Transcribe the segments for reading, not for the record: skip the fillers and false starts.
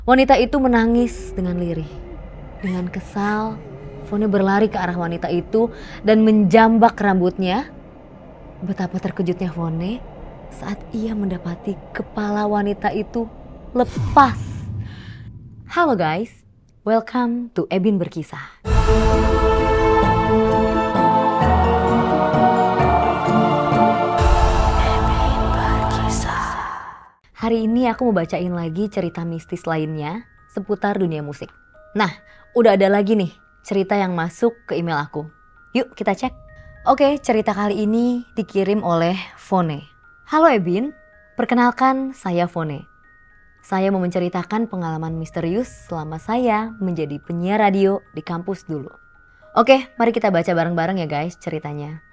Wanita itu menangis dengan lirih. Dengan kesal, Fone berlari ke arah wanita itu dan menjambak rambutnya. Betapa terkejutnya Fone saat ia mendapati kepala wanita itu lepas. Halo guys, welcome to Ebin Berkisah. Hari ini aku mau bacain lagi cerita mistis lainnya seputar dunia musik. Nah, udah ada lagi nih cerita yang masuk ke email aku. Yuk kita cek. Oke, cerita kali ini dikirim oleh Fone. Halo Ebin, perkenalkan saya Fone. Saya mau menceritakan pengalaman misterius selama saya menjadi penyiar radio di kampus dulu. Oke, mari kita baca bareng-bareng ya guys ceritanya.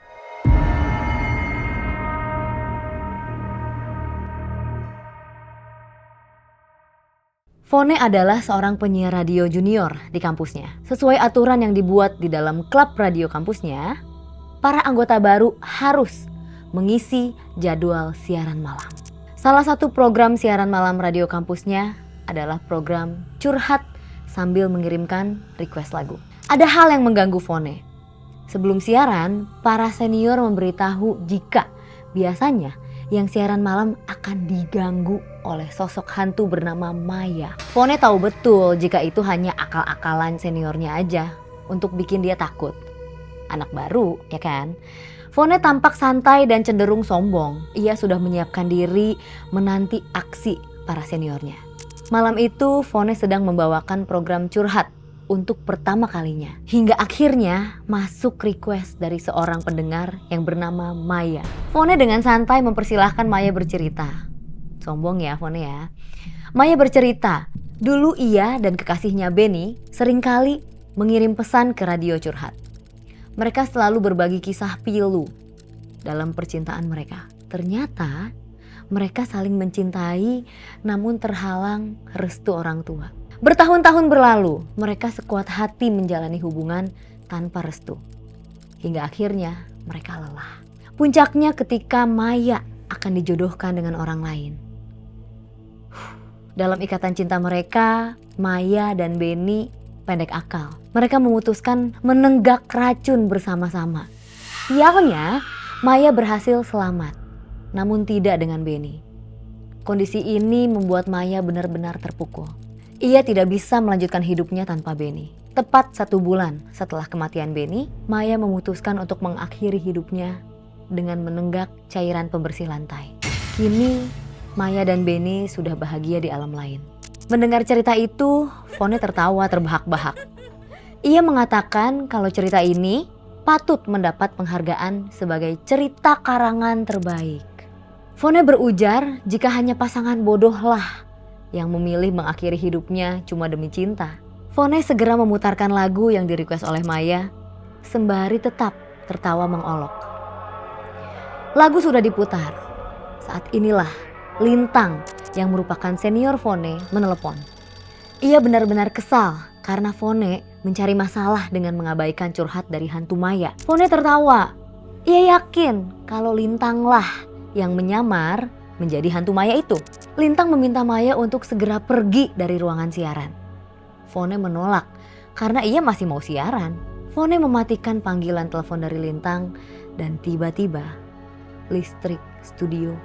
Fone adalah seorang penyiar radio junior di kampusnya. Sesuai aturan yang dibuat di dalam klub radio kampusnya, para anggota baru harus mengisi jadwal siaran malam. Salah satu program siaran malam radio kampusnya adalah program curhat sambil mengirimkan request lagu. Ada hal yang mengganggu Fone. Sebelum siaran, para senior memberitahu jika biasanya yang siaran malam akan diganggu oleh sosok hantu bernama Maya. Fone tahu betul jika itu hanya akal-akalan seniornya aja untuk bikin dia takut. Anak baru, ya kan? Fone tampak santai dan cenderung sombong. Ia sudah menyiapkan diri menanti aksi para seniornya. Malam itu Fone sedang membawakan program curhat untuk pertama kalinya. Hingga akhirnya masuk request dari seorang pendengar yang bernama Maya. Fone dengan santai mempersilahkan Maya bercerita. Sombong ya Fone ya. Maya bercerita, dulu ia dan kekasihnya Benny seringkali mengirim pesan ke radio curhat. Mereka selalu berbagi kisah pilu dalam percintaan mereka. Ternyata mereka saling mencintai namun terhalang restu orang tua. Bertahun-tahun berlalu, mereka sekuat hati menjalani hubungan tanpa restu. Hingga akhirnya mereka lelah. Puncaknya ketika Maya akan dijodohkan dengan orang lain. Dalam ikatan cinta mereka, Maya dan Benny pendek akal. Mereka memutuskan menenggak racun bersama-sama. Sialnya, Maya berhasil selamat, namun tidak dengan Benny. Kondisi ini membuat Maya benar-benar terpukul. Ia tidak bisa melanjutkan hidupnya tanpa Benny. Tepat 1 bulan setelah kematian Benny, Maya memutuskan untuk mengakhiri hidupnya dengan menenggak cairan pembersih lantai. Kini, Maya dan Benny sudah bahagia di alam lain. Mendengar cerita itu, Fone tertawa terbahak-bahak. Ia mengatakan kalau cerita ini patut mendapat penghargaan sebagai cerita karangan terbaik. Fone berujar jika hanya pasangan bodohlah yang memilih mengakhiri hidupnya cuma demi cinta. Fone segera memutarkan lagu yang direquest oleh Maya, sembari tetap tertawa mengolok. Lagu sudah diputar. Saat inilah Lintang yang merupakan senior Fone menelepon. Ia benar-benar kesal karena Fone mencari masalah dengan mengabaikan curhat dari hantu Maya. Fone tertawa. Ia yakin kalau Lintanglah yang menyamar menjadi hantu Maya itu. Lintang meminta Maya untuk segera pergi dari ruangan siaran. Fone menolak karena ia masih mau siaran. Fone mematikan panggilan telepon dari Lintang dan tiba-tiba listrik studio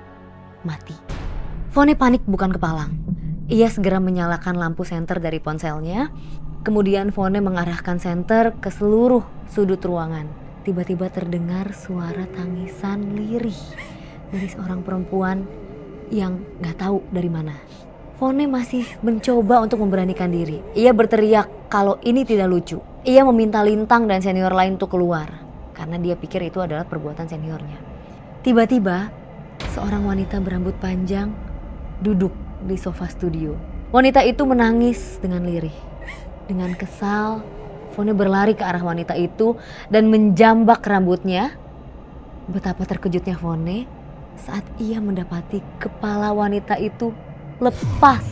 mati. Fone panik bukan kepalang. Ia segera menyalakan lampu senter dari ponselnya. Kemudian Fone mengarahkan senter ke seluruh sudut ruangan. Tiba-tiba terdengar suara tangisan lirih dari seorang perempuan yang gak tahu dari mana. Fone masih mencoba untuk memberanikan diri. Ia berteriak kalau ini tidak lucu. Ia meminta Lintang dan senior lain untuk keluar karena dia pikir itu adalah perbuatan seniornya. Tiba-tiba seorang wanita berambut panjang duduk di sofa studio. Wanita itu menangis dengan lirih. Dengan kesal, Fone berlari ke arah wanita itu dan menjambak rambutnya. Betapa terkejutnya Fone saat ia mendapati kepala wanita itu lepas.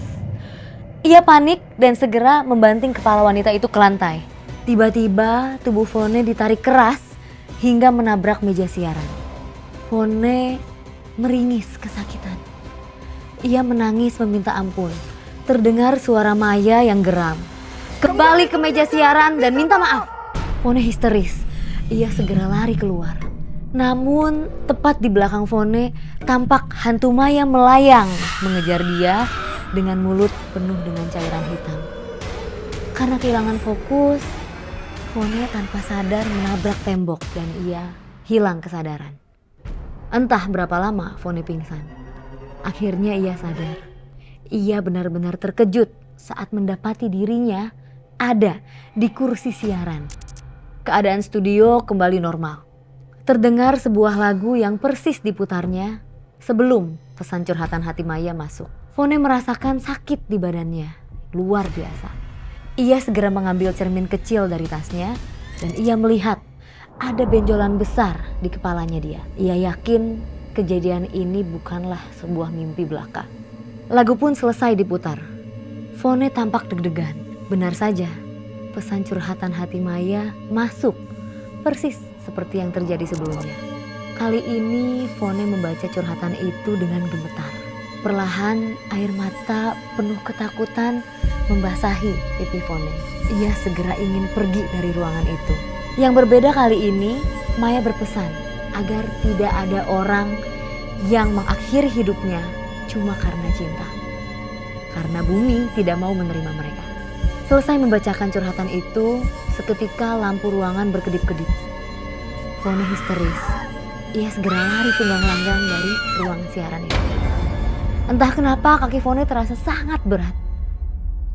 Ia panik dan segera membanting kepala wanita itu ke lantai. Tiba-tiba tubuh Fone ditarik keras hingga menabrak meja siaran. Fone meringis kesakitan. Ia menangis meminta ampun. Terdengar suara Maya yang geram. Kembali ke meja siaran dan minta maaf. Fone histeris. Ia segera lari keluar. Namun tepat di belakang Fone tampak hantu Maya melayang mengejar dia dengan mulut penuh dengan cairan hitam. Karena kehilangan fokus, Fone tanpa sadar menabrak tembok dan ia hilang kesadaran. Entah berapa lama Fone pingsan. Akhirnya ia sadar. Ia benar-benar terkejut saat mendapati dirinya ada di kursi siaran. Keadaan studio kembali normal. Terdengar sebuah lagu yang persis diputarnya sebelum pesan curhatan hati Maya masuk. Fone merasakan sakit di badannya, luar biasa. Ia segera mengambil cermin kecil dari tasnya dan ia melihat ada benjolan besar di kepalanya dia. Ia yakin kejadian ini bukanlah sebuah mimpi belaka. Lagu pun selesai diputar. Fone tampak deg-degan. Benar saja, pesan curhatan hati Maya masuk persis seperti yang terjadi sebelumnya. Kali ini Fone membaca curhatan itu dengan gemetar. Perlahan air mata penuh ketakutan membasahi pipi Fone. Ia segera ingin pergi dari ruangan itu. Yang berbeda kali ini, Maya berpesan agar tidak ada orang yang mengakhiri hidupnya cuma karena cinta. Karena bumi tidak mau menerima mereka. Selesai membacakan curhatan itu, seketika lampu ruangan berkedip-kedip. Fone histeris. Ia segera lari tunggang-langgang dari ruang siaran itu. Entah kenapa kaki Fone terasa sangat berat.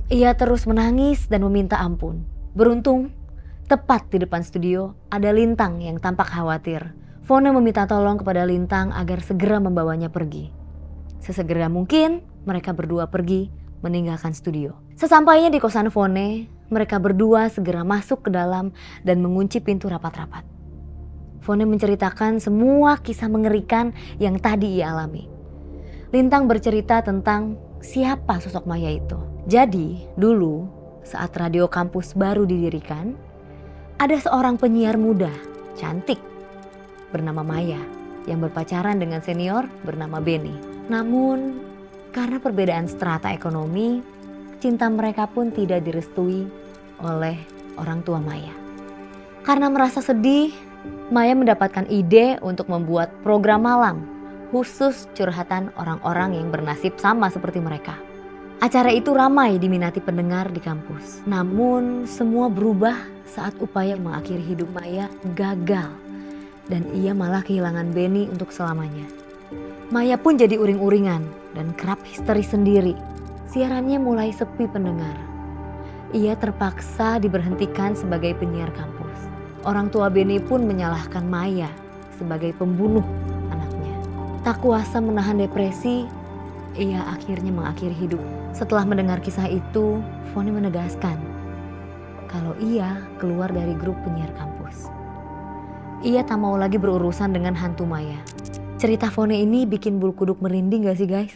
Ia terus menangis dan meminta ampun. Beruntung, tepat di depan studio ada Lintang yang tampak khawatir. Fone meminta tolong kepada Lintang agar segera membawanya pergi. Sesegera mungkin mereka berdua pergi meninggalkan studio. Sesampainya di kosan Fone, mereka berdua segera masuk ke dalam dan mengunci pintu rapat-rapat. Fone menceritakan semua kisah mengerikan yang tadi ia alami. Lintang bercerita tentang siapa sosok Maya itu. Jadi dulu saat radio kampus baru didirikan, ada seorang penyiar muda, cantik, bernama Maya yang berpacaran dengan senior bernama Benny. Namun karena perbedaan strata ekonomi, cinta mereka pun tidak direstui oleh orang tua Maya. Karena merasa sedih, Maya mendapatkan ide untuk membuat program malam khusus curhatan orang-orang yang bernasib sama seperti mereka. Acara itu ramai diminati pendengar di kampus. Namun semua berubah saat upaya mengakhiri hidup Maya gagal dan ia malah kehilangan Benny untuk selamanya. Maya pun jadi uring-uringan dan kerap histeris sendiri. Siarannya mulai sepi pendengar. Ia terpaksa diberhentikan sebagai penyiar kampus. Orang tua Benny pun menyalahkan Maya sebagai pembunuh anaknya. Tak kuasa menahan depresi, ia akhirnya mengakhiri hidup. Setelah mendengar kisah itu, Fone menegaskan kalau ia keluar dari grup penyiar kampus. Ia tak mau lagi berurusan dengan hantu Maya. Cerita Fone ini bikin bulu kuduk merinding gak sih guys?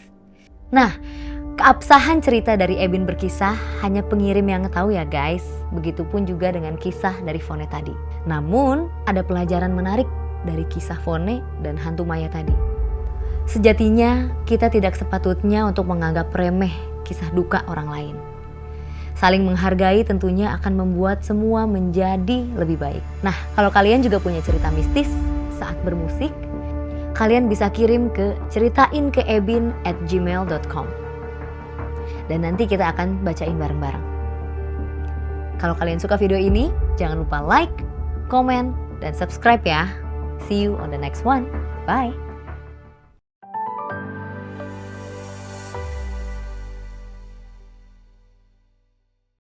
Nah, keabsahan cerita dari Ebin berkisah hanya pengirim yang tahu ya guys. Begitupun juga dengan kisah dari Fone tadi. Namun ada pelajaran menarik dari kisah Fone dan hantu Maya tadi. Sejatinya kita tidak sepatutnya untuk menganggap remeh kisah duka orang lain. Saling menghargai tentunya akan membuat semua menjadi lebih baik. Nah, kalau kalian juga punya cerita mistis saat bermusik, kalian bisa kirim ke ceritain-ke-ebin@gmail.com. Dan nanti kita akan bacain bareng-bareng. Kalau kalian suka video ini, jangan lupa like, komen, dan subscribe ya. See you on the next one. Bye.